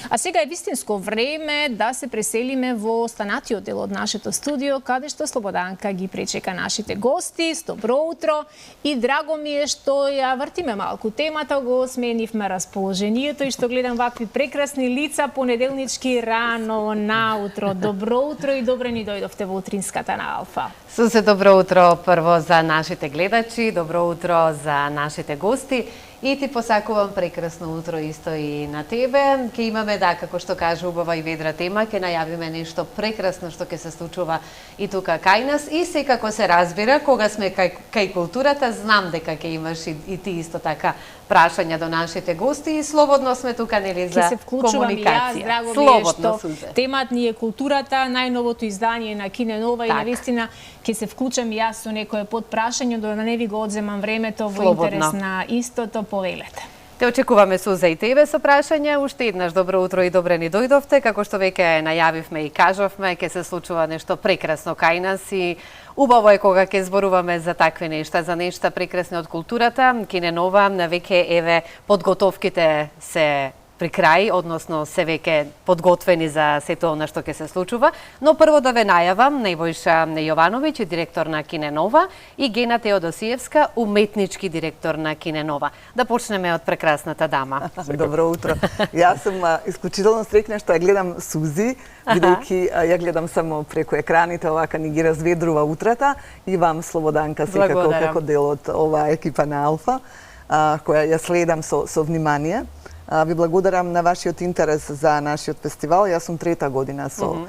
А сега е вистинско време да се преселиме во останатиот дел од нашето студио, каде што Слободанка ги пречека нашите гости. Добро утро и драго ми е што ја вртиме малку темата, го сменивме расположението и што гледам вакви прекрасни лица понеделнички рано наутро. Добро утро и добре ни дојдовте во утринската на Алфа. Сузе, добро утро прво за нашите гледачи, добро утро за нашите гости. И ти посакувам прекрасно утро исто и на тебе. Ке имаме, да, како што кажа, убава и ведра тема, ке најавиме нешто прекрасно што ќе се случува и тука кај нас. И секако се разбира, кога сме кај културата, знам дека ќе имаш и ти исто така прашања до нашите гости и слободно сме тука, нели, за комуникација. Драго ми е што темат ни е културата, најновото издание на Кине Нова и навистина ќе се вклучам и јас со некое подпрашање, да не ви го одземам времето во интерес на истото, повелете. Те очекуваме, Суза, и тебе со прашање. Уште еднаш добро утро и добре ни дојдовте. Како што веќе најавивме и кажавме, ќе се случува нешто прекрасно кај нас и убаво е кога ќе зборуваме за такви нешта, за нешта прекрасни од културата. Кине Нова, веќе еве подготовките се при крај, односно се веќе подготвени за сето она што ќе се случува. Но прво да ве најавам, Невојша Јовановиќ, директор на Кине Нова, и Гена Теодосиевска, уметнички директор на Кине Нова. Да почнеме од прекрасната дама. Добро утро. Јас сум исклучително среќна што ја гледам Сузи, бидејќи ја гледам само преку екраните, овака ни ги разведрува утрата, и вам, Слободанка, секако како дел од оваа екипа на Алфа, која ја следам со внимание. Ви благодарам на вашиот интерес за нашиот фестивал. Јас сум трета година со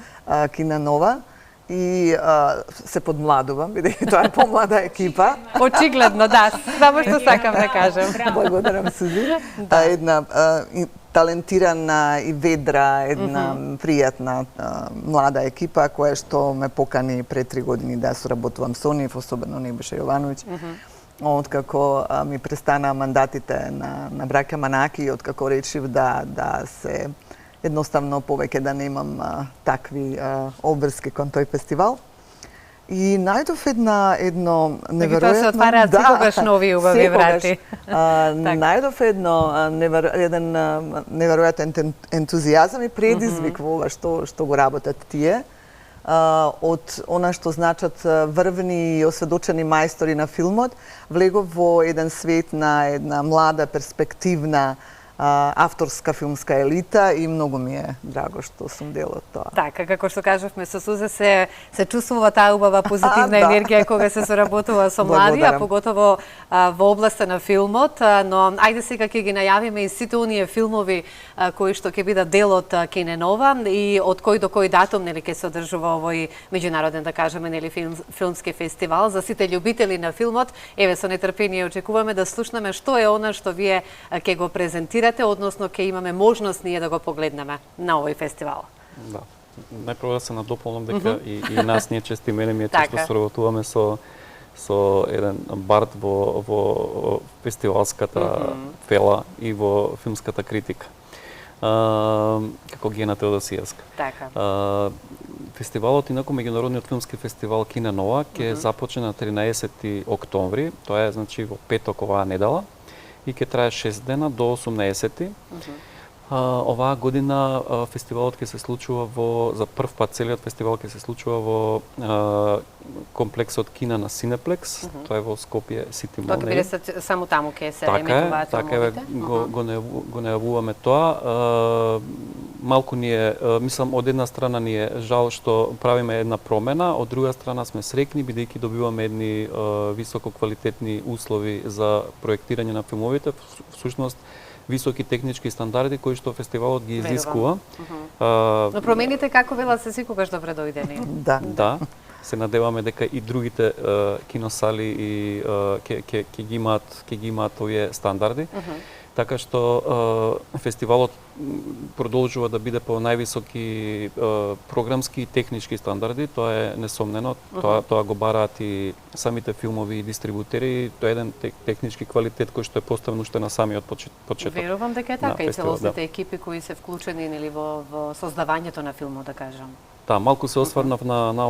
Кине Нова и се подмладувам, бидејќи тоа е помлада екипа. Очигледно, да, само што сакам да кажам. Благодарам, Сузи. Една талентирана и ведра, една пријатна млада екипа која што ме покани пред 3 години да соработувам со нив, особено Невојша Јовановиќ. Откако ми престана мандатите на браќа Манаки и откако речив да се едноставно повеќе да немам такви обврски кон тој фестивал. И најдов едно неверојатно... Тоа се отвараат секогаш нови убави врати. Најдов еден неверојатен ентузијазам и предизвик во ова што го работат тие. Од она што значат врвни и осведочени мајстори на филмот, влегов во еден свет на една млада, перспективна авторска филмска елита и многу ми е драго што сум дел од тоа. Така, како што кажавме со Суза, се чувствува таа убава позитивна енергија кога се соработува со млади, а поготово во областа на филмот, но ајде сега ќе ги најавиме и сите оние филмови кои што ќе бидат дел од Кине Нова и од кој до кој датум, нели, ќе се одржува овој меѓународен, да кажеме, нели, филмски фестивал за сите љубители на филмот. Еве, со нетрпение очекуваме да слушнеме што е она што вие ќе го презентирате, односно ќе имаме можност ние да го погледнеме на овој фестивал. Да. Најпрво да се надополнам дека и нас ние чести мене ми е често соработуваме со еден бард во фестивалската фела и во филмската критика. Како Гена Теодосиевска. Така. Фестивалот, инаку меѓународниот филмски фестивал Кине Нова ќе започне на 13 октомври, тоа е значи во петок оваа недела, и ќе трае 6 дена до 18. Оваа година фестивалот ќе се случува за прв пат, целиот фестивал ќе се случува во комплексот Кина на Синеплекс, тоа е во Скопје Сити Мол. Тоа ќе биде само таму ќе се емитуваат филмовите? Така, го најавуваме тоа. Малку ни е, мислам, од една страна ни е жал што правиме една промена, од друга страна сме среќни бидејќи добиваме едни високо квалитетни услови за проектирање на филмовите, всушност високи технички стандарди кои што фестивалот ги изискува. Но промените, како вела, се секогаш добре дојдени. Да. Се надеваме дека и другите киносали и ќе ги имаат овие стандарди. Така што фестивалот продолжува да биде по највисоки програмски и технички стандарди, тоа е несомнено, тоа го бараат и самите филмови и дистрибутери, тоа е еден технички квалитет кој што е поставен уште на самиот почеток. Верувам дека е така и целосните екипи кои се вклучени, нели, во создавањето на филмот, да кажам. малку се осврнав на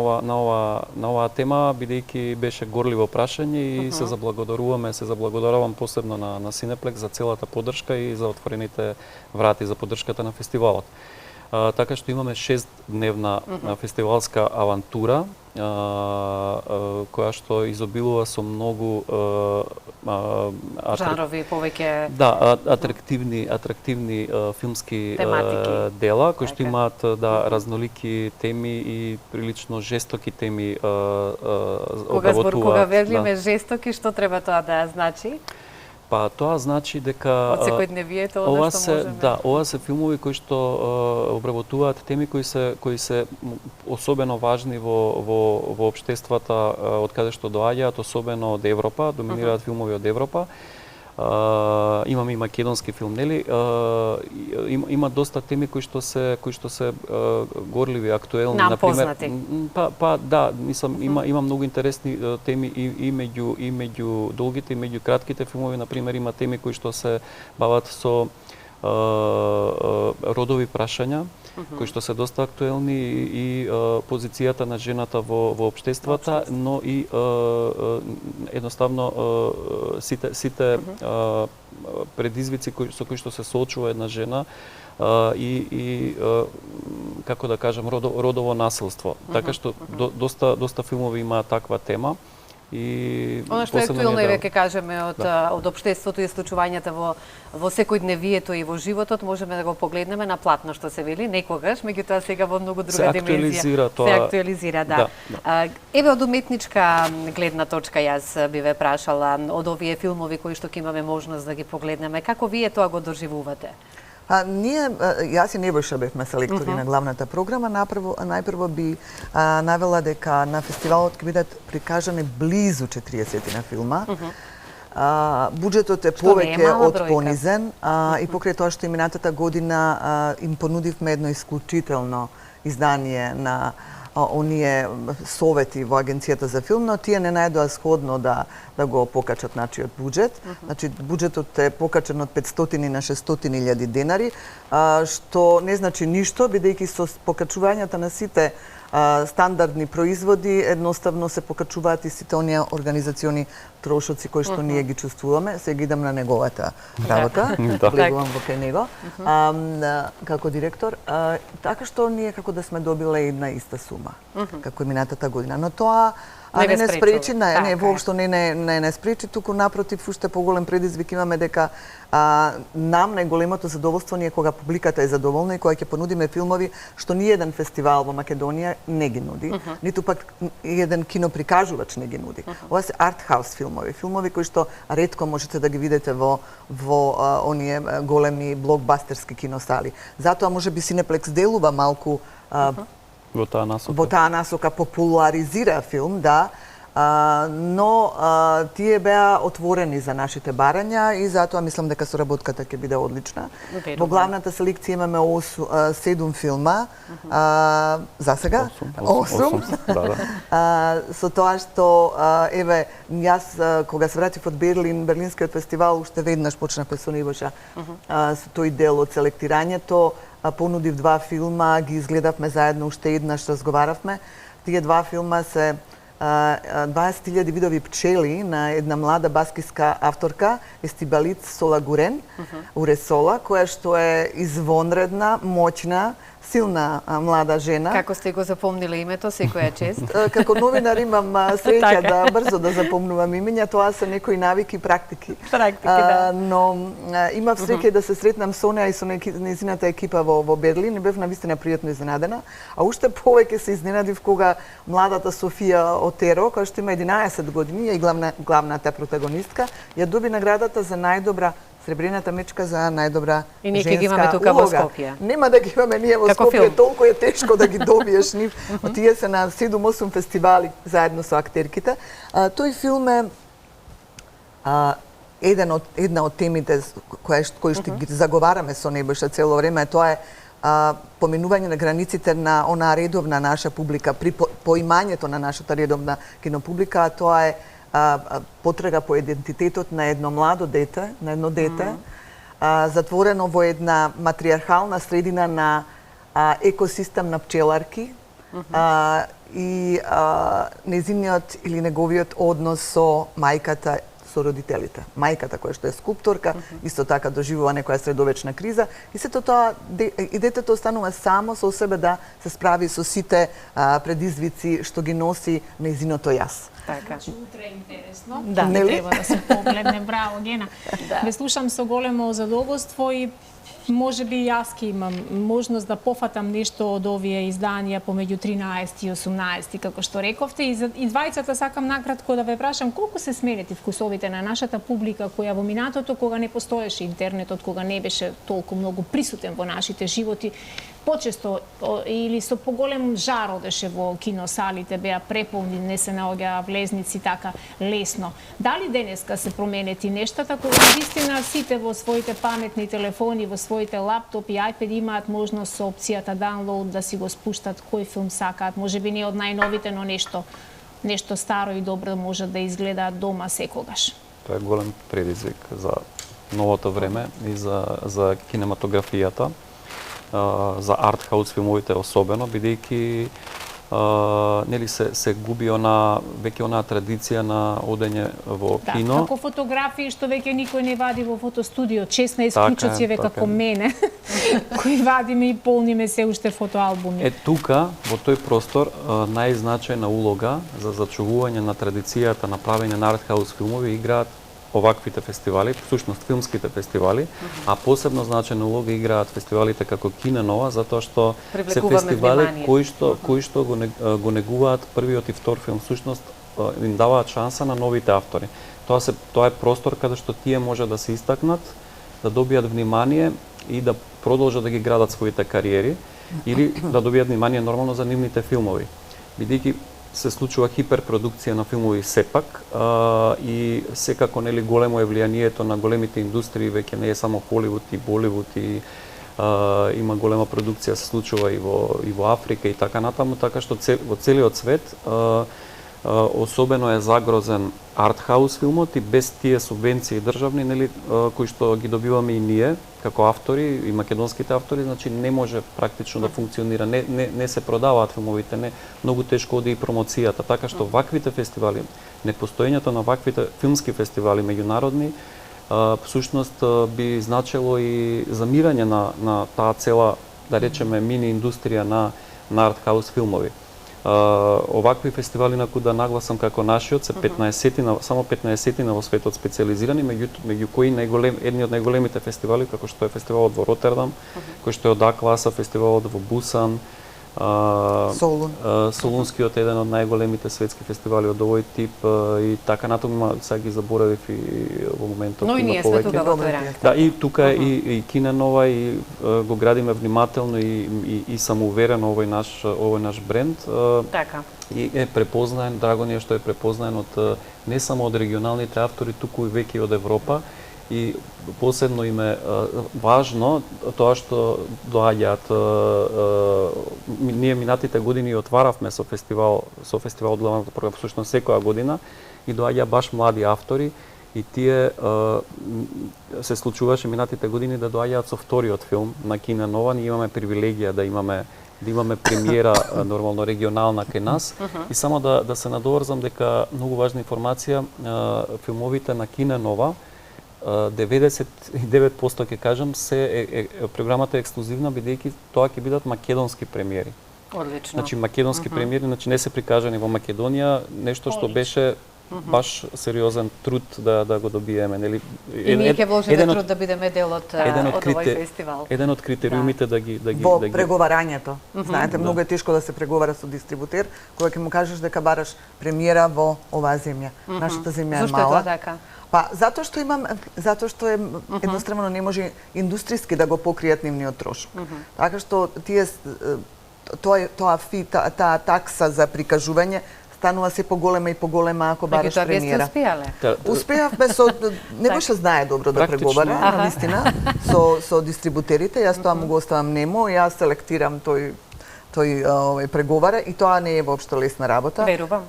оваа тема, бидејќи беше горливо прашање и се заблагодарувам посебно на Синеплекс за целата поддршка и за отворените врати за поддршката на фестивалот. Така што имаме 6-дневна фестивалска авантура, која што изобилува со многу жанрови, повеќе атрактивни филмски дела кои што имаат разнолики теми и прилично жестоки теми обработуваат. Кога велиме жестоки, што треба тоа да значи? Па тоа значи дека од секојдневието од што можеме. Ова се филмови кои што обработуваат теми кои се особено важни во општествата од каде што доаѓаат, особено од Европа, доминираат филмови од Европа. Имаме и македонски филм, нели? Има доста теми кои што се горливи, актуелни, например. Има многу интересни теми и меѓу долгите и меѓу кратките филмови, например, има теми кои што се бават со родови прашања, кои што се доста актуелни и позицијата на жената во општествата, но и едноставно сите предизвици со кои што се соочува една жена и како да кажам родово насилство. Така што доста филмови имаат таква тема. И она што е актуелно и веќе кажеме од општеството и случувањата во секојдневието и во животот, можеме да го погледнеме на платно, што се вели, некогаш, меѓутоа сега во многу друга димензија се актуализира, да. Еве од уметничка гледна точка јас би ве прашала од овие филмови кои што ќе имаме можност да ги погледнеме, како вие тоа го доживувате? Јас и Небојша бевме селектори на главната програма. Најпрво би навела дека на фестивалот ќе бидат прикажани близу 40 на филма. Буџетот е повеќе од понизен и покрај тоа што и минатата година им понудивме едно исклучително издание на оние совети во Агенцијата за филм, но тие не најдоа сходно да го покачат начиот буџет. Значи, буџетот е покачен од 500 на 600.000 денари, што не значи ништо, бидејќи со покачувањата на сите стандардни производи едноставно се покачуваат и сите оние организациони трошоци кои што ние ги чувствуваме. Сега идам на неговата работа, влегувам во кај него како директор, така што ние како да сме добиле една иста сума како и минатата година, но тоа не спречи, не воопшто не спречи, туку напротив уште поголем предизвик имаме дека нам најголемото задоволство ние кога публиката е задоволна и кога ќе понудиме филмови што ни еден фестивал во Македонија не ги нуди, ниту пак еден киноприкажувач не ги нуди. Ова се арт-хаус филмови кои што ретко можете да ги видите во оние големи блокбастерски киносали. Затоа можеби Синеплекс делува малку во таа насока популаризира филм, но тие беа отворени за нашите барања и затоа мислам дека соработката ќе биде одлична. Во главната селекција имаме 7 филма, за сега 8. Со тоа што еве јас кога се вратив од Берлинскиот фестивал уште веднаш почнавме со Небојша со тој дел од селектирањето. Понудив 2 филма, ги изгледавме заедно, уште еднаш разговаравме. Тие 2 филма се 20.000 видови пчели на една млада баскиска авторка, Естибалиц Солагурен, Уресола, која што е извонредна, моќна, силна млада жена. Како сте го запомниле името, секоја чест? Како новинар имам среќа да брзо да запомнувам имења, тоа се некои навики и практики. Но имав среќа да се сретнам со неа и со нејзината екипа во Берлин и бев навистина пријатно изненадена. А уште повеќе се изненадив кога младата Софија Отеро, која што има 11 години, и главната протагонистка, ја доби наградата за најдобра Сребрената мечка за најдобра женска улога. И ние ќе ги имаме тука во Скопје. Нема да ги имаме ние во Скопје, толку е тешко да ги добиеш нив. Тие се на 7-8 фестивали заедно со актерките. Тој филм е една од темите кои што ги заговараме со Небојша цело време, тоа е поминување на границите на онаа редовна наша публика, при поимањето на нашата редовна кинопублика, а тоа е потрага по идентитетот на едно младо дете, затворено во една матриархална средина на екосистем на пчеларки, и незиниот или неговиот однос со мајката, со родителите. Мајката која што е скулпторка, исто така доживува некоја средовечна криза и сето тоа и детето останува само со себе да се справи со сите предизвици што ги носи нејзиното јас. Така. Утре е интересно. Да. Не треба да се погледне. Браво, Гена. Да. Ве слушам со големо задоволство и може би јас ке имам можност да пофатам нешто од овие изданија помеѓу 13 и 18, како што рековте. И двајцата сакам накратко да ве прашам колку се сменети вкусовите на нашата публика која во минатото, кога не постоеше интернетот, кога не беше толку многу присутен во нашите животи, почесто или со поголем жар одеше во киносалите, беа преполни, не се наоѓаа влезници така лесно. Дали денеска се променети нештата кога вистина сите во своите паметни телефони, во своите лаптопи, iPad имаат можност со опцијата download да си го спуштат кој филм сакаат, можеби не од најновите, но нешто старо и добро може да изгледаат дома секогаш. Тоа е голем предизвик за новото време и за кинематографијата. За артхаус филмовите особено, бидејќи нели се губи веќе онаа традиција на одење во кино. Да, како фотографии што веќе никој не вади во фотостудио, чест на исклучоци како мене, кои вадиме и полниме се уште фотоалбуми. Тука, во тој простор, најзначајна улога за зачувување на традицијата на правење на артхаус филмови играат оваквите фестивали, всушност филмските фестивали, а посебно значајна улога играат фестивалите како Кино Нова, затоа што се фестивали кои што го негуваат првиот и втор филм, всушност им даваат шанса на новите автори. Тоа е простор каде што тие може да се истакнат, да добијат внимание и да продолжат да ги градат своите кариери или да добијат внимание нормално за нивните филмови. Бидејќи се случува хиперпродукција на филмови сепак и секако нели големо е влијанието на големите индустрии, веќе не е само Холивуд и Боливуд и има голема продукција се случува и во Африка и така натаму, така што во целиот свет особено е загрозен артхаус филмот и без тие субвенции државни, нели, кои што ги добиваме и ние како автори и македонските автори, значи не може практично да функционира, не се продаваат филмовите, многу тешко оди и промоцијата, така што ваквите фестивали, непостоењето на ваквите филмски фестивали меѓународни, всушност би значело и замирање на таа цела, да речеме, мини индустрија на артхаус филмови. Овакви фестивали на кои да нагласам како нашиот се 15-тина, само 15-тина во светот специализирани, меѓу кои едни од најголемите фестивали, како што е фестивалот во Ротердам, кој што е од А класа, фестивалот во Бусан, Солунскиот е еден од најголемите светски фестивали од овој тип и така натаму, сега ги заборавив и во моментот. Но и ние сме тука во тој ранг. Да, и тука е и Кино Нова и го градиме внимателно и самоуверено овој наш бренд. Така. И е препознаен, драго ни е што е препознаен од не само од регионалните автори, туку и веќе од Европа. И посебно им е важно тоа што доаѓаат. Ние минатите години отваравме со фестивал од главната програма, всушност секоја година, и доаѓа баш млади автори и тие се случуваше минатите години да доаѓаат со вториот филм на Кино Нова. Ние имаме привилегија да имаме премиера нормално регионална кај нас. И само да се надоврзам дека многу важна информација, филмовите на Кино Нова 99% ќе кажам програмата е ексклузивна, бидејќи тоа ќе бидат македонски премиери. Одлично. Значи македонски премиери, значи не се прикажани во Македонија, нешто што беше баш сериозен труд да го добиеме, нели? И ние ќе вложиме труд да бидеме дел од овој фестивал. Еден од критериумите да ги во преговарањето. Знаете, многу е тешко да се преговара со дистрибутер кога ќе му кажеш дека бараш премиера во оваа земја. Нашата земја е мала. Зошто е тоа така? Па затоа што е едностранно не може индустријски да го покријат нивниот трошок. Така што таа такса за прикажување станува се поголема и поголема ако бараш премиера. Успеавме не беше знае добро да преговара, навистина, со дистрибутерите. Јас тоа му го оставам нему, јас селектирам тој преговара и тоа не е воопшто лесна работа. Верувам.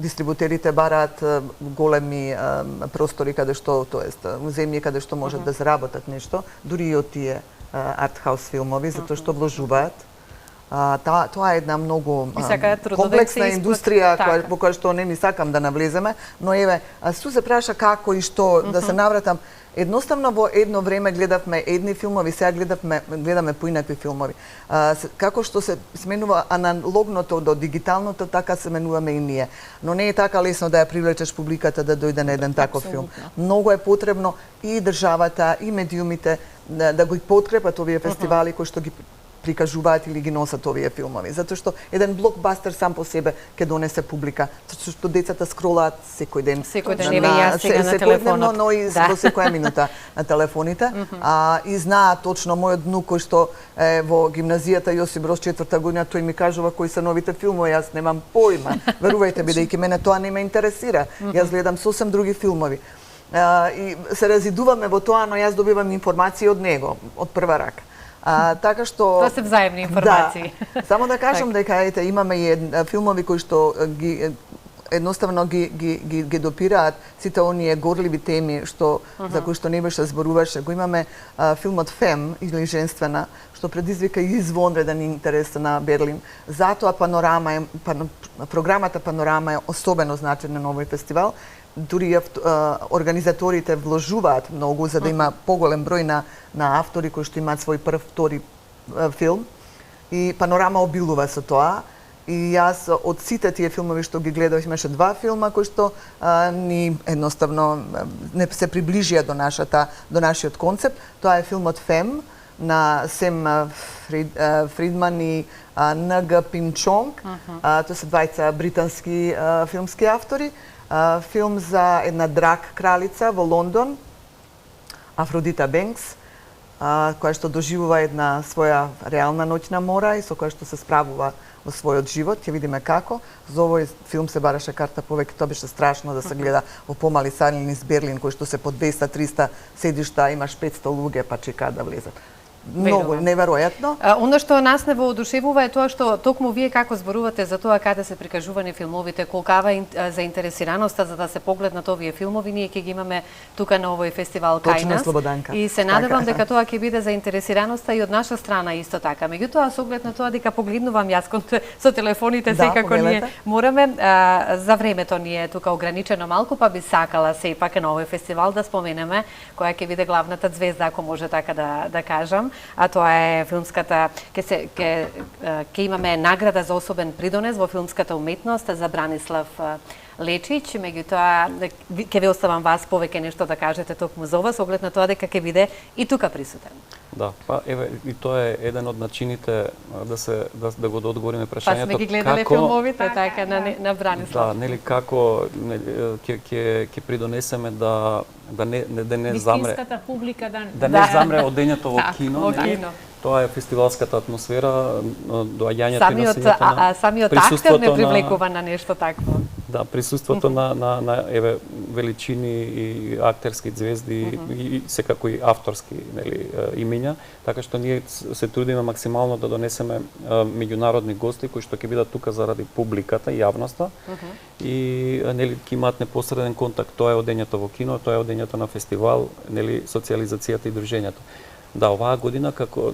Дистрибутерите бараат големи простори каде што, тоест земји каде што можат да заработат нешто, дури и од тие артхаус филмови, затоа што вложуваат. Тоа е една многу трудно комплексна да се индустрија така. во која што не ми сакам да навлеземе, но еве, Су се праша како и што да се навратам. Едноставно во едно време гледавме едни филмови, сега гледаме поинакви филмови. Како што се сменува аналогното до дигиталното, така се менуваме и ние. Но не е така лесно да ја привлечеш публиката да дојде на еден таков филм. Многу е потребно и државата, и медиумите да го подкрепат овие фестивали кои што ги прикажуваат или ги носат овие филмови. Затоа што еден блокбастер сам по себе ќе донесе публика. Затоа што децата скролаат секој ден. Секој ден, еве јас сега на телефонот. Но и во секоја минута на телефоните. И знаат точно мојот внук кој што е во гимназијата Јосип Броз 4-та година, тој ми кажува кои се новите филмови, јас немам појма. Верувајте, бидејќи мене тоа не ме интересира. Јас гледам сосем други филмови. И се разидуваме во тоа, но јас добивам информации од него, од прва рака. Така што Тоа се взаимни информации. Да. Само да кажам дека имаме и филмови кои што ги едноставно ги допираат сите оние горливи теми што за кои што не беше зборуваше. Го имаме филмот Фем или Женствена, што предизвика извонреден интерес на Берлин. Затоа програмата Панорама е особено значена на овој фестивал. Дури организаторите вложуваат многу за да има поголем број на автори кои што имаат свој прв, втори филм. И Панорама обилува со тоа. И јас од сите тие филмови што ги гледав, имаше два филма кои што ни едноставно не се приближија до нашиот концепт. Тоа е филмот Фем на Сем Фридман и Н.Г. Пинчонг. Тоа се двајца британски филмски автори. Филм за една драг кралица во Лондон, Афродита Бенкс, која што доживува една своја реална ноќна мора и со која што се справува во својот живот. Ќе видиме како. За овој филм се бараше карта повеќе, тоа беше страшно да се гледа во помали сали низ Берлин, кој што се по 200-300 седишта, имаш 500 луѓе па чекаат да влезат. Многу неверојатно. Оно што нас не воодушевува е тоа што токму вие како зборувате за тоа каде се прикажувани филмовите, колкава заинтересираноста за да се погледнат овие филмови, ние ќе ги имаме тука на овој фестивал кај нас. И се надевам дека тоа ќе биде заинтересираноста и од наша страна исто така. Меѓутоа, со оглед на тоа дека погледнувам јас со телефоните секако ние мораме, за времето ни е тука ограничено малку, па би сакала сепак на овој фестивал да споменеме која ќе биде главната звезда, ако може така да кажам. А тоа е филмската, ќе имаме награда за особен придонес во филмската уметност за Бранислав Лечич, меѓутоа ќе ви оставам вас повеќе нешто да кажете токму за ова, со оглед на тоа дека ќе биде и тука присутен. Да, па еве и тоа е еден од начините да го одговориме прашањето. Па сме ги гледале филмовите така на Бранислав. Да, нели како ќе придонесеме да не замре. Вистинската публика да не замре одењето во кино. Тоа е фестивалската атмосфера, доаѓањето и носењето на самиот актер не привлекува на нешто такво. Да, присуството на еве величини и актерски звезди и секако и авторски, нели, имиња, така што ние се трудиме максимално да донесеме меѓународни гости кои што ќе бидат тука заради публиката и јавноста и нели ќе имаат непосреден контакт. Тоа е одењето во кино, тоа е одењето на фестивал, нели, социјализацијата и дружењето. Да, оваа година како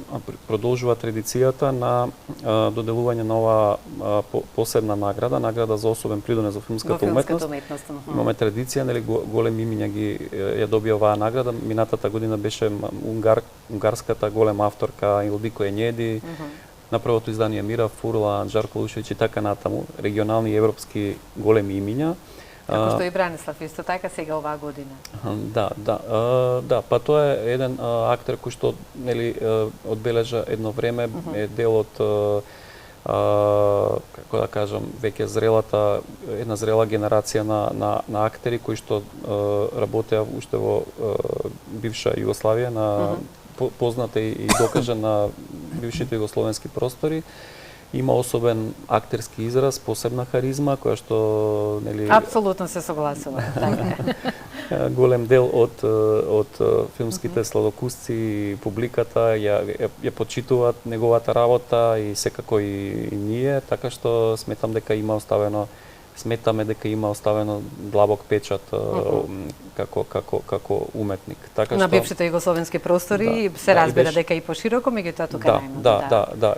продолжува традицијата на доделување на оваа посебна награда за особен придонес во филмската уметност. Имаме традиција, нели, големи имиња ја добија оваа награда. Минатата година беше унгарската голема авторка Илдико Ењеди, на првото издание Мира Фурла, Жарко Лушевиќ и така натаму, регионални и европски големи имиња. Како што и Бранислав исто така сега оваа година. Да, па тоа е еден актер кој што, нели, одбележа едно време, е дел од како да кажам, веќе една зрела генерација на актери кои што работеа уште во бивша Југославија, на позната и докажан на бившите југословенски простори. Има особен актерски израз, посебна харизма, која што, нели... Апсолутно се согласувам. Голем дел од филмските сладокусци и публиката ја почитуваат неговата работа и секако и ние, така што сметам дека има оставено сметаме дека има оставено длабок печат како уметник. Така на бившите југословенски простори се разбира дека и пошироко, меѓутоа тука најмногу. Да.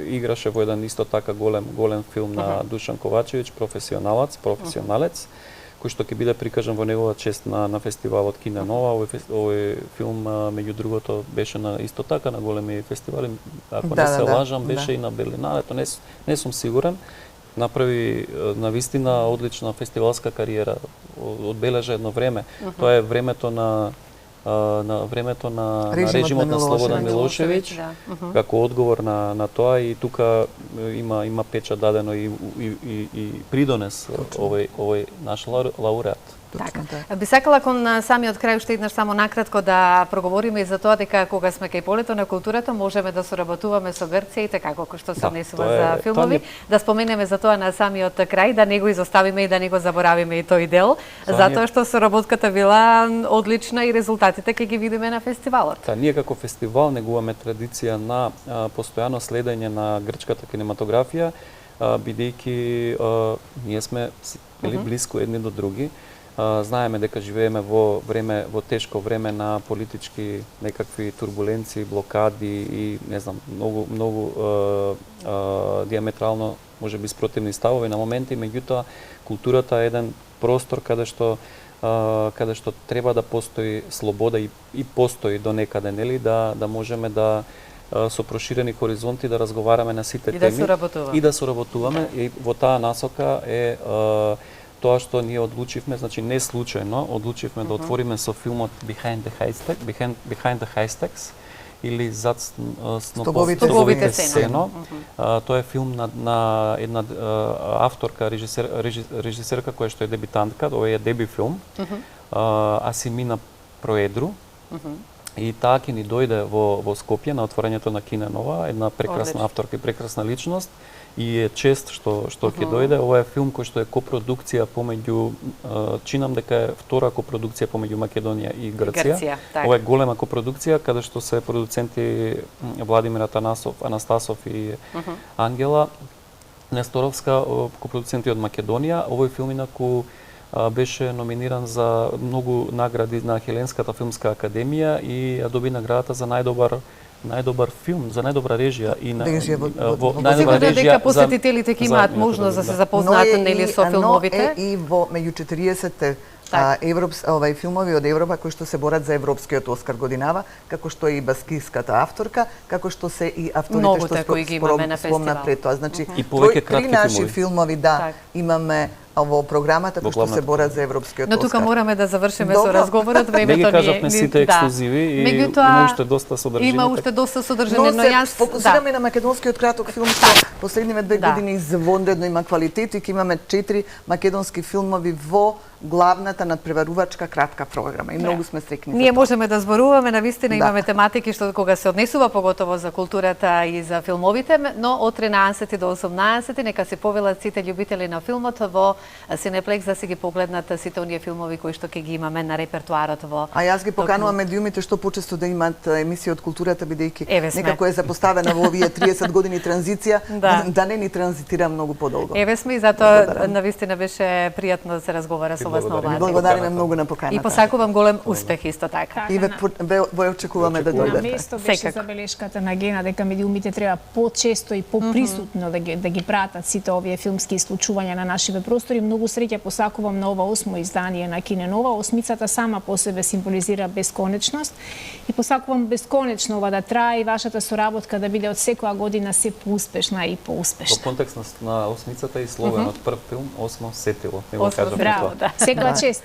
Играше во еден исто така голем филм на Душан Ковачевиќ, професионалец, кој што ќе биде прикажан во негова чест на фестивалот Кине Нова. Овој филм, меѓу другото, беше исто така на големи фестивали. Ако не се лажам, беше и на Берлиналето, не сум сигурен. Направи навистина одлична фестивалска кариера, одбележа едно време. Тоа е времето на режимот на Слободан Милошевиќ, како одговор на тоа, и тука има печат дадено и придонес овој наш лауреат. Така. Би сакала кон самиот крај уште еднаш само накратко да проговориме и за тоа дека кога сме кај полето на културата можеме да соработуваме со Грција и така како што се однесува за филмови. Да споменеме за тоа на самиот крај, да не го изоставиме и да не го заборавиме и тој дел, затоа што соработката била одлична и резултатите ќе ги видиме на фестивалот. Ние како фестивал негуваме традиција на постојано следење на грчката кинематографија, бидејќи ние сме били блиску едни до други. Знаеме дека живееме во тешко време на политички некакви турбуленции, блокади и не знам, многу диаметрално можеби спротивни ставови на моменти, меѓутоа културата е еден простор каде што треба да постои слобода и постои до некаде, нели, да можеме да со проширени хоризонти да разговараме на сите теми и да соработуваме. И во таа насока е тоа што ние одлучивме, значи не случајно, одлучивме да отвориме со филмот Behind the Haystacks или Зад сноповите сено. Тоа е филм на една авторка, режисерка која што е дебитантка, ова е деби филм, Асимина Проедру. И таа ќе ни дојде во Скопје на отворањето на Кине Нова, една прекрасна авторка и прекрасна личност. И е чест што ќе дојде. Ова е филм кој што е копродукција помеѓу, чинам дека е втора копродукција помеѓу Македонија и Грција. Ова е голема копродукција каде што се продуценти Владимир Анастасов и Ангела Несторовска, копродуценти од Македонија. Овој филм инаку беше номиниран за многу награди на Хеленската филмска академија и ја доби наградата за најдобар филм, за најдобра режија и најдобра режија дека посетителите ќе имаат можност да се запознаат нели со филмовите. И во меѓу 40 филмови од Европа кои што се борат за европскиот Оскар годинава, како што е и баскиската авторка, како што се и авторите што спомнат пред тоа. Значи, три наши филмови имаме во програмата кои што се борат за европскиот Оскар. Но тука мораме да завршиме со разговорот, времето не ги кажавме сите ексклузиви и има уште доста содржини. Има уште доста содржини, но јас фокусираме на македонскиот краток филм што последниве 2 години извонредно има квалитет и ќе имаме 4 македонски филмови во главната надпреварувачка кратка програма и многу сме среќни. Ние можеме да зборуваме, навистина имаме тематики што кога се однесува поготово за културата и за филмовите, но од 13 до 18 нека се повелат сите љубители на филмот во Синеплекс да се ги погледнат сите оние филмови кои што ќе ги имаме на репертоарот во. А јас ги поканувам медиумите што почесто да имаат емисија од културата, бидејќи некако е запоставена во овие 30 години транзиција, да не ни транзитира многу подолго. Еве сме и затоа навистина беше пријатно да се разговара со вас на оваа. Благодариме многу на поканата. И посакувам голем успех исто така. И ве очекуваме да дојдете. На место беше забелешката на Гена дека медиумите треба почесто и поприсутно да ги пратат сите овие филмски случувања на нашиве простори. Многу среќа посакувам на ова 8 издание на Кине Нова. Осмицата сама по себе символизира бесконечност и посакувам бесконечно ова да трае и вашата соработка да биде од секоја година се поуспешна и поуспешна. Во контекст на осмицата и слоган од прв филм 8 сетило. Браво, да. Секоја чест.